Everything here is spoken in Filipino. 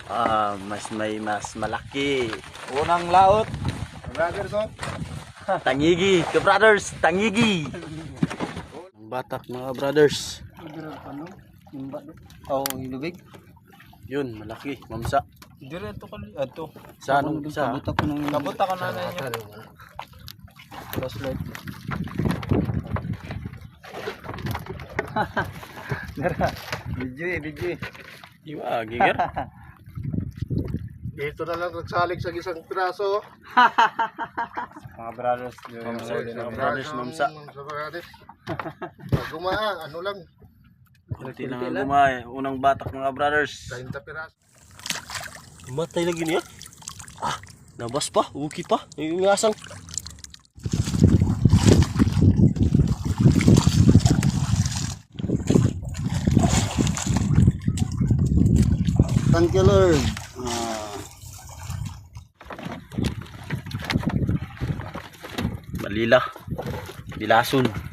Mas malaki. Unang laot. Brothers, oh. Tangigi, ka-brothers, tangigi. Ang batak mga brothers. Oh, ilubig. Yun, malaki, mamsa. Direto kali. Ato. Sa anong sa? Kabuta ko na niya. Flashlight. Dara. Video. Iwa, gigar. Dito na lang nagsalig sa isang piraso. Mga brothers. Mamsa, mga brothers, mamsa. Sa brothers. Gumaan, ano lang, Kunti lang ang gumay. Unang batak mga brothers. 30 piraso. Matay lagi niya. Nabas pa, uki pa. Yung asang. Thank you, Lord. Balila. Bilason.